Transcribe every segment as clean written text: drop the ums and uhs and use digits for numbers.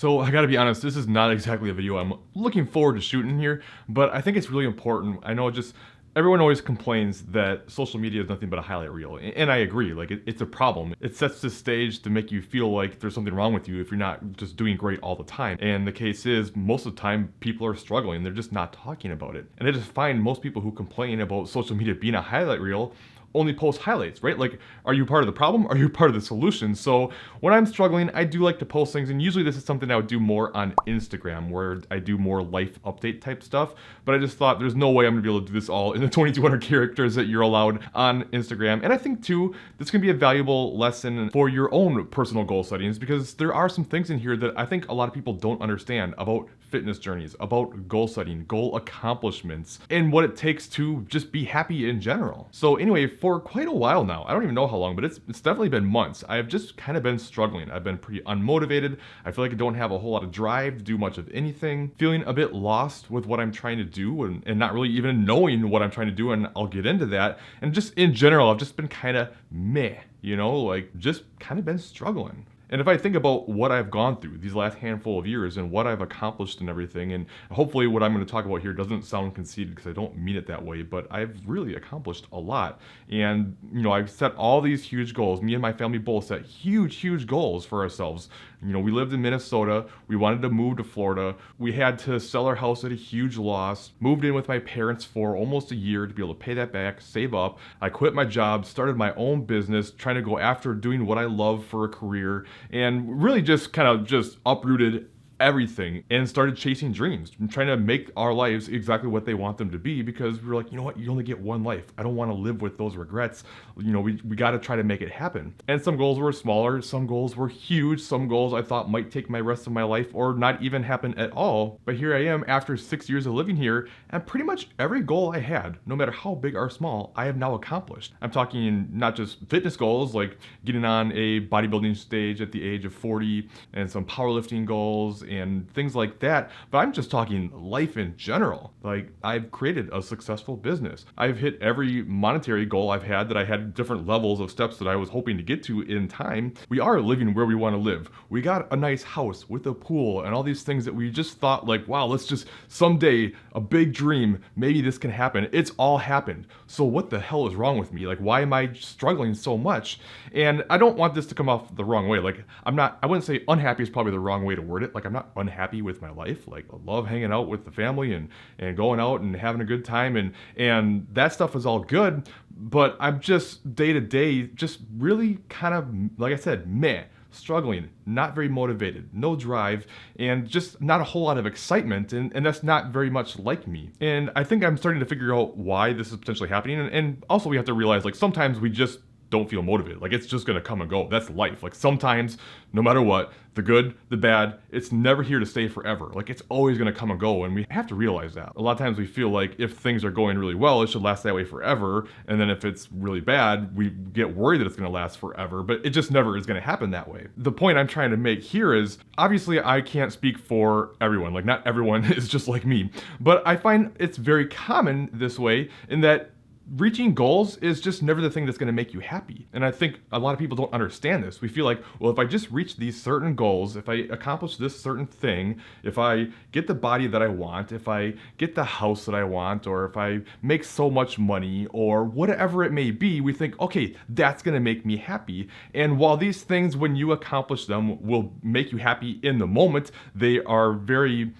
So I gotta be honest, this is not exactly a video I'm looking forward to shooting here, but I think it's really important. I know just everyone always complains that social media is nothing but a highlight reel, and I agree. Like it's a problem. It sets the stage to make you feel like there's something wrong with you if you're not just doing great all the time. And the case is, most of the time, people are struggling. They're just not talking about it. And I just find most people who complain about social media being a highlight reel only post highlights, right? Like, are you part of the problem? Are you part of the solution? So when I'm struggling, I do like to post things, and usually this is something I would do more on Instagram, where I do more life update type stuff. But I just thought there's no way I'm gonna be able to do this all in the 2,200 characters that you're allowed on Instagram. And I think too, this can be a valuable lesson for your own personal goal settings, because there are some things in here that I think a lot of people don't understand about fitness journeys, about goal setting, goal accomplishments, and what it takes to just be happy in general. So anyway, for quite a while now, I don't even know how long, but it's definitely been months, I've just kind of been struggling. I've been pretty unmotivated. I feel like I don't have a whole lot of drive to do much of anything, feeling a bit lost with what I'm trying to do, and not really even knowing what I'm trying to do, and I'll get into that. And just in general, I've just been kind of meh, like just kind of been struggling. And if I think about what I've gone through these last handful of years and what I've accomplished and everything, and hopefully what I'm going to talk about here doesn't sound conceited, because I don't mean it that way, but I've really accomplished a lot. And, I've set all these huge goals. Me and my family both set huge, huge goals for ourselves. We lived in Minnesota. We wanted to move to Florida. We had to sell our house at a huge loss, moved in with my parents for almost a year to be able to pay that back, save up. I quit my job, started my own business, trying to go after doing what I love for a career, and really just kind of just uprooted everything and started chasing dreams, trying to make our lives exactly what they want them to be, because we were like, you know what, you only get one life. I don't want to live with those regrets. We got to try to make it happen. And some goals were smaller, some goals were huge, some goals I thought might take my rest of my life or not even happen at all. But here I am after 6 years of living here, and pretty much every goal I had, no matter how big or small, I have now accomplished. I'm talking not just fitness goals, like getting on a bodybuilding stage at the age of 40, and some powerlifting goals and things like that, but I'm just talking life in general. Like, I've created a successful business. I've hit every monetary goal I've had, that I had different levels of steps that I was hoping to get to in time. We are living where we want to live. We got a nice house with a pool and all these things that we just thought, like, wow, let's just someday, a big dream, maybe this can happen. It's all happened. So what the hell is wrong with me? Like, why am I struggling so much? And I don't want this to come off the wrong way. Like, I wouldn't say unhappy is probably the wrong way to word it. Like, I'm not unhappy with my life. Like, I love hanging out with the family and going out and having a good time, and that stuff is all good, but I'm just day to day just really kind of, like I said, meh, struggling, not very motivated, no drive, and just not a whole lot of excitement, and that's not very much like me. And I think I'm starting to figure out why this is potentially happening, and also we have to realize, like, sometimes we just don't feel motivated. Like, it's just gonna come and go. That's life. Like, sometimes, no matter what, the good, the bad, it's never here to stay forever. Like, it's always gonna come and go, and we have to realize that. A lot of times we feel like if things are going really well, it should last that way forever, and then if it's really bad, we get worried that it's gonna last forever, but it just never is gonna happen that way. The point I'm trying to make here is, obviously I can't speak for everyone. Like, not everyone is just like me, but I find it's very common this way, in that reaching goals is just never the thing that's going to make you happy. And I think a lot of people don't understand this. We feel like, well, if I just reach these certain goals, if I accomplish this certain thing, if I get the body that I want, if I get the house that I want, or if I make so much money, or whatever it may be, we think, okay, that's going to make me happy. And while these things, when you accomplish them, will make you happy in the moment, they are very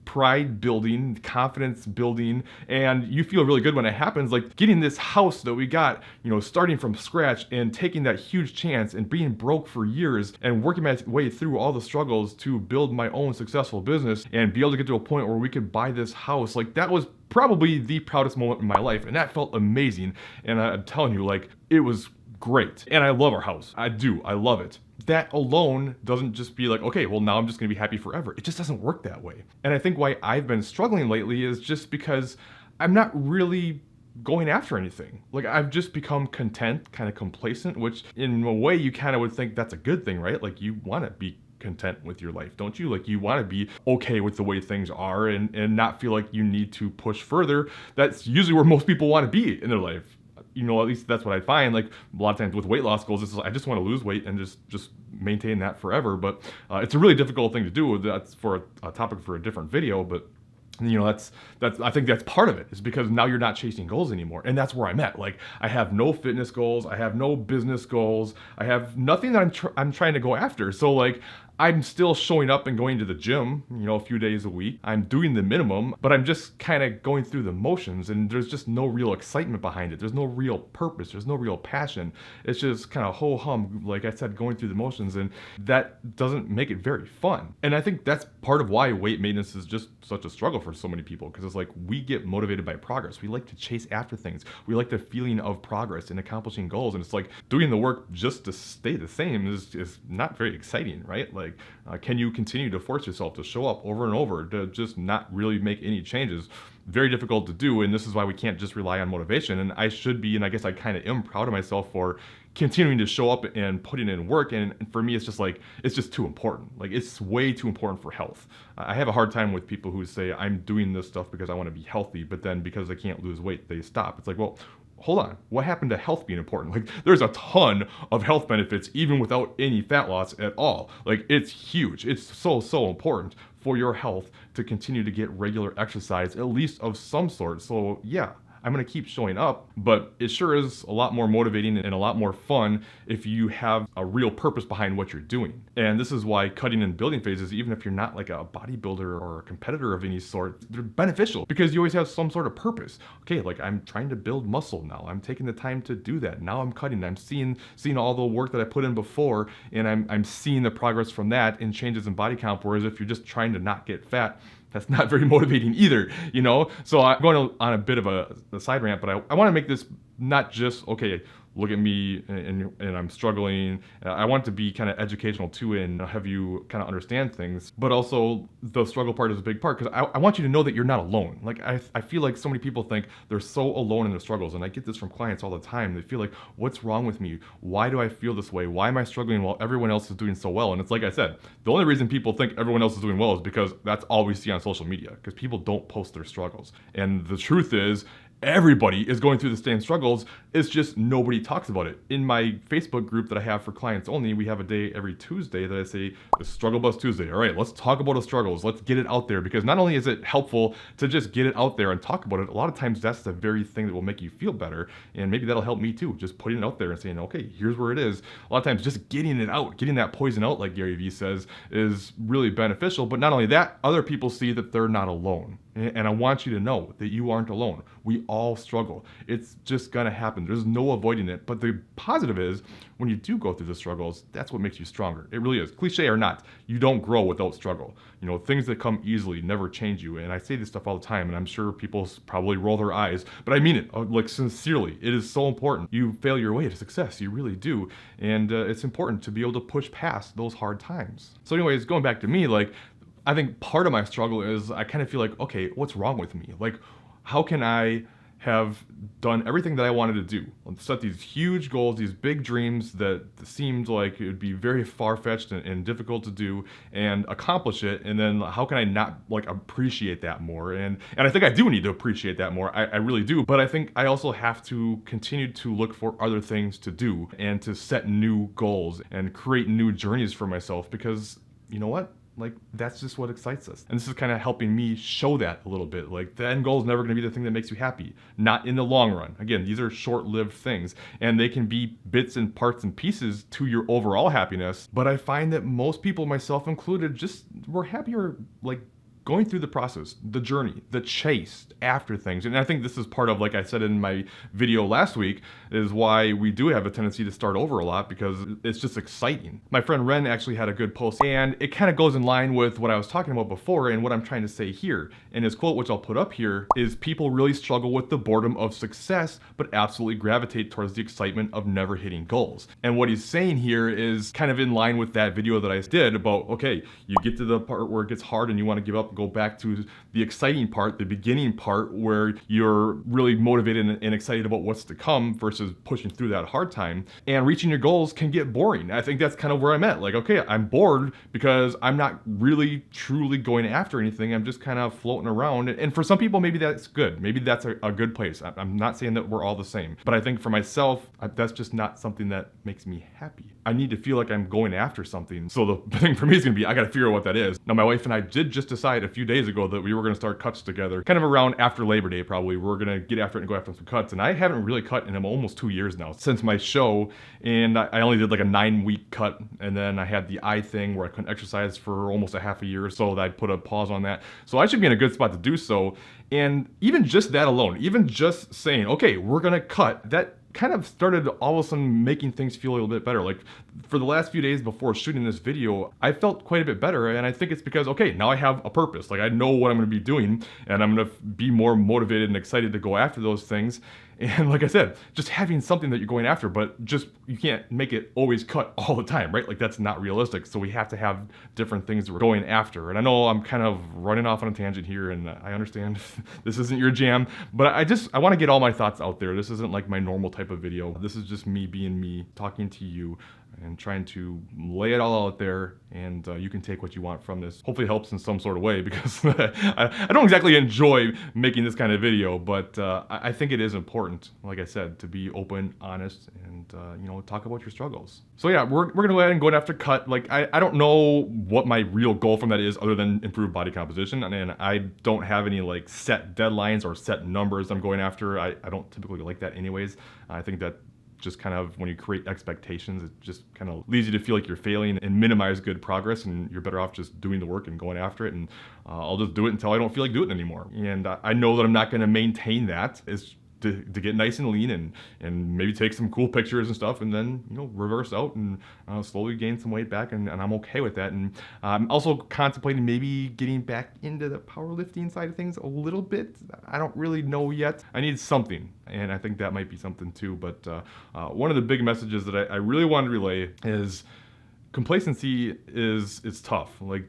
pride building, confidence building, and you feel really good when it happens. Like getting this house that we got, starting from scratch and taking that huge chance and being broke for years and working my way through all the struggles to build my own successful business and be able to get to a point where we could buy this house. Like, that was probably the proudest moment in my life, and that felt amazing. And I'm telling you, like, it was great. And I love our house. I do. I love it. That alone doesn't just be like, okay, well, now I'm just gonna be happy forever. It just doesn't work that way. And I think why I've been struggling lately is just because I'm not really going after anything. Like, I've just become content, kind of complacent, which in a way you kind of would think that's a good thing, right? Like, you want to be content with your life, don't you? Like, you want to be okay with the way things are and not feel like you need to push further. That's usually where most people want to be in their life. at least that's what I find. Like a lot of times with weight loss goals, I just want to lose weight and just maintain that forever. But it's a really difficult thing to do. That's for a topic for a different video. But that's I think that's part of it, is because now you're not chasing goals anymore. And that's where I'm at. Like, I have no fitness goals, I have no business goals, I have nothing that I'm trying to go after. So like, I'm still showing up and going to the gym, a few days a week. I'm doing the minimum, but I'm just kind of going through the motions, and there's just no real excitement behind it. There's no real purpose. There's no real passion. It's just kind of ho-hum, like I said, going through the motions, and that doesn't make it very fun. And I think that's part of why weight maintenance is just such a struggle for so many people, because it's like, we get motivated by progress. We like to chase after things. We like the feeling of progress and accomplishing goals, and it's like doing the work just to stay the same is not very exciting, right? Like, can you continue to force yourself to show up over and over to just not really make any changes? Very difficult to do, and this is why we can't just rely on motivation. And I should be, and I guess I kind of am proud of myself for continuing to show up and putting in work. And for me, it's just too important. Like, it's way too important for health. I have a hard time with people who say, I'm doing this stuff because I want to be healthy, but then because they can't lose weight, they stop. It's like, well, hold on, what happened to health being important? Like, there's a ton of health benefits even without any fat loss at all. Like, it's huge. It's so important for your health to continue to get regular exercise, at least of some sort. So yeah, I'm going to keep showing up, but it sure is a lot more motivating and a lot more fun if you have a real purpose behind what you're doing. And this is why cutting and building phases, even if you're not like a bodybuilder or a competitor of any sort, they're beneficial because you always have some sort of purpose. Okay, like, I'm trying to build muscle now. I'm taking the time to do that. Now I'm cutting. I'm seeing all the work that I put in before, and I'm seeing the progress from that in changes in body count. Whereas if you're just trying to not get fat, that's not very motivating either, So I'm going on a bit of a side rant, but I want to make this not just, okay, look at me and I'm struggling. I want it to be kind of educational too, and have you kind of understand things. But also, the struggle part is a big part, because I want you to know that you're not alone. Like, I feel like so many people think they're so alone in their struggles, and I get this from clients all the time. They feel like, what's wrong with me? Why do I feel this way? Why am I struggling while everyone else is doing so well? And it's like I said, the only reason people think everyone else is doing well is because that's all we see on social media, because people don't post their struggles. And the truth is, everybody is going through the same struggles. It's just nobody talks about it. In my Facebook group that I have for clients only, we have a day every Tuesday that I say, the Struggle Bus Tuesday. All right, let's talk about the struggles. Let's get it out there, because not only is it helpful to just get it out there and talk about it, a lot of times that's the very thing that will make you feel better. And maybe that'll help me too, just putting it out there and saying, okay, here's where it is. A lot of times just getting it out, getting that poison out, like Gary Vee says, is really beneficial. But not only that, other people see that they're not alone. And I want you to know that you aren't alone. We all struggle. It's just gonna happen. There's no avoiding it. But the positive is, when you do go through the struggles, that's what makes you stronger. It really is. Cliche or not, you don't grow without struggle. Things that come easily never change you. And I say this stuff all the time, and I'm sure people probably roll their eyes, but I mean it, like, sincerely. It is so important. You fail your way to success. You really do. And it's important to be able to push past those hard times. So anyways, going back to me, like, I think part of my struggle is I kind of feel like, okay, what's wrong with me? Like, how can I have done everything that I wanted to do? Set these huge goals, these big dreams that seemed like it would be very far-fetched and difficult to do, and accomplish it. And then how can I not like appreciate that more? And I think I do need to appreciate that more. I really do. But I think I also have to continue to look for other things to do and to set new goals and create new journeys for myself, because you know what? Like, that's just what excites us. And this is kind of helping me show that a little bit. Like, the end goal is never going to be the thing that makes you happy. Not in the long run. Again, these are short-lived things, and they can be bits and parts and pieces to your overall happiness. But I find that most people, myself included, just we're happier, like, going through the process, the journey, the chase after things. And I think this is part of, like I said in my video last week, is why we do have a tendency to start over a lot, because it's just exciting. My friend Ren actually had a good post, and it kind of goes in line with what I was talking about before and what I'm trying to say here. And his quote, which I'll put up here, is, people really struggle with the boredom of success, but absolutely gravitate towards the excitement of never hitting goals. And what he's saying here is kind of in line with that video that I did about, okay, you get to the part where it gets hard and you want to give up, go back to the exciting part, the beginning part where you're really motivated and excited about what's to come versus pushing through that hard time. And reaching your goals can get boring. I think that's kind of where I'm at. Like, okay, I'm bored because I'm not really truly going after anything. I'm just kind of floating around. And for some people, maybe that's good. Maybe that's a good place. I'm not saying that we're all the same, but I think for myself, that's just not something that makes me happy. I need to feel like I'm going after something. So the thing for me is going to be, I got to figure out what that is. Now, my wife and I did just decide a few days ago that we were going to start cuts together, kind of around after Labor Day, probably. We're going to get after it and go after some cuts. And I haven't really cut in almost 2 years now since my show. And I only did like a 9-week cut. And then I had the eye thing where I couldn't exercise for almost a half a year. So I put a pause on that. So I should be in a good spot to do so. And even just that alone, even just saying, okay, we're going to cut, that kind of started all of a sudden making things feel a little bit better. Like for the last few days before shooting this video, I felt quite a bit better. And I think it's because, okay, now I have a purpose. Like I know what I'm going to be doing and I'm going to be more motivated and excited to go after those things. And like I said, just having something that you're going after, but just you can't make it always cut all the time, right? Like that's not realistic. So we have to have different things that we're going after. And I know I'm kind of running off on a tangent here, and I understand this isn't your jam, but I want to get all my thoughts out there. This isn't like my normal type of video. This is just me being me, talking to you and trying to lay it all out there, and you can take what you want from this. Hopefully it helps in some sort of way, because I don't exactly enjoy making this kind of video, but I think it is important, like I said, to be open, honest, and talk about your struggles. So yeah, we're gonna go ahead and go after cut. Like I don't know what my real goal from that is other than improved body composition, and I don't have any like set deadlines or set numbers I'm going after. I don't typically like that anyways. I think that just kind of when you create expectations, it just kind of leads you to feel like you're failing and minimize good progress, and you're better off just doing the work and going after it. And I'll just do it until I don't feel like doing it anymore. And I know that I'm not going to maintain that. It's to get nice and lean and maybe take some cool pictures and stuff, and then reverse out and slowly gain some weight back, and I'm okay with that. And I'm also contemplating maybe getting back into the powerlifting side of things a little bit. I don't really know yet. I need something, and I think that might be something too. But one of the big messages that I really want to relay is complacency it's tough. Like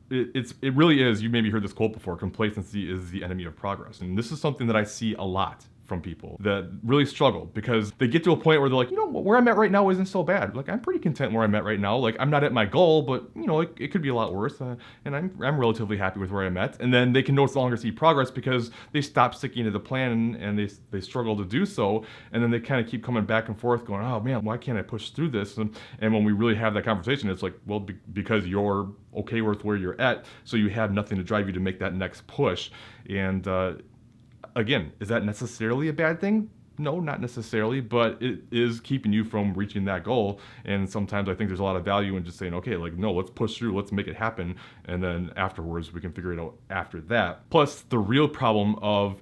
it really is. You maybe heard this quote before: complacency is the enemy of progress. And this is something that I see a lot from people that really struggle, because they get to a point where they're like, where I'm at right now isn't so bad. Like I'm pretty content where I'm at right now. Like I'm not at my goal, but it could be a lot worse. And I'm relatively happy with where I'm at. And then they can no longer see progress because they stop sticking to the plan, and they struggle to do so. And then they kind of keep coming back and forth going, oh man, why can't I push through this? And when we really have that conversation, it's like, well, because you're okay with where you're at, so you have nothing to drive you to make that next push. And again, is that necessarily a bad thing? No, not necessarily, but it is keeping you from reaching that goal. And sometimes I think there's a lot of value in just saying, okay, like, no, let's push through, let's make it happen. And then afterwards, we can figure it out after that. Plus, the real problem of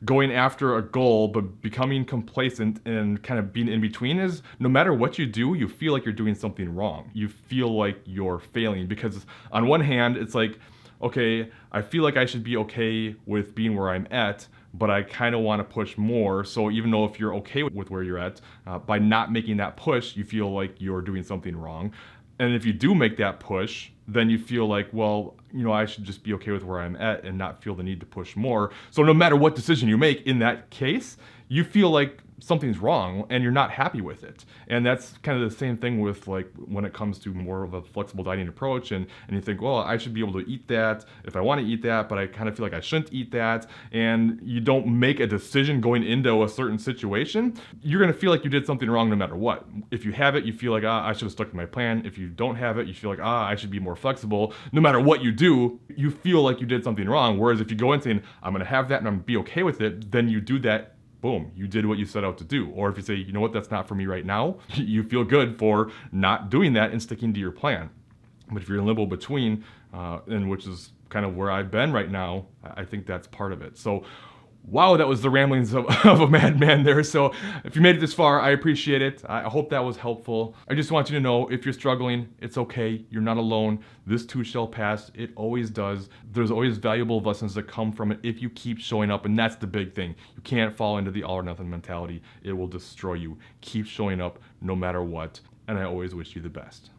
going after a goal but becoming complacent and kind of being in between is, no matter what you do, you feel like you're doing something wrong. You feel like you're failing, because on one hand, it's like, okay, I feel like I should be okay with being where I'm at, but I kind of want to push more. So even though if you're okay with where you're at, by not making that push, you feel like you're doing something wrong. And if you do make that push, then you feel like, well, I should just be okay with where I'm at and not feel the need to push more. So no matter what decision you make in that case, you feel like something's wrong and you're not happy with it. And that's kind of the same thing with like when it comes to more of a flexible dieting approach, and you think, well, I should be able to eat that if I want to eat that, but I kind of feel like I shouldn't eat that. And you don't make a decision going into a certain situation, you're going to feel like you did something wrong no matter what. If you have it, you feel like, I should have stuck to my plan. If you don't have it, you feel like, I should be more flexible. No matter what you do, you feel like you did something wrong. Whereas if you go in saying, I'm going to have that and I'm going to be okay with it, then you do that. Boom, you did what you set out to do. Or if you say, you know what, that's not for me right now, you feel good for not doing that and sticking to your plan. But if you're in limbo between, and which is kind of where I've been right now, I think that's part of it. So, wow, that was the ramblings of a madman there. So if you made it this far, I appreciate it. I hope that was helpful. I just want you to know, if you're struggling, it's okay. You're not alone. This too shall pass. It always does. There's always valuable lessons that come from it if you keep showing up. And that's the big thing. You can't fall into the all or nothing mentality. It will destroy you. Keep showing up no matter what. And I always wish you the best.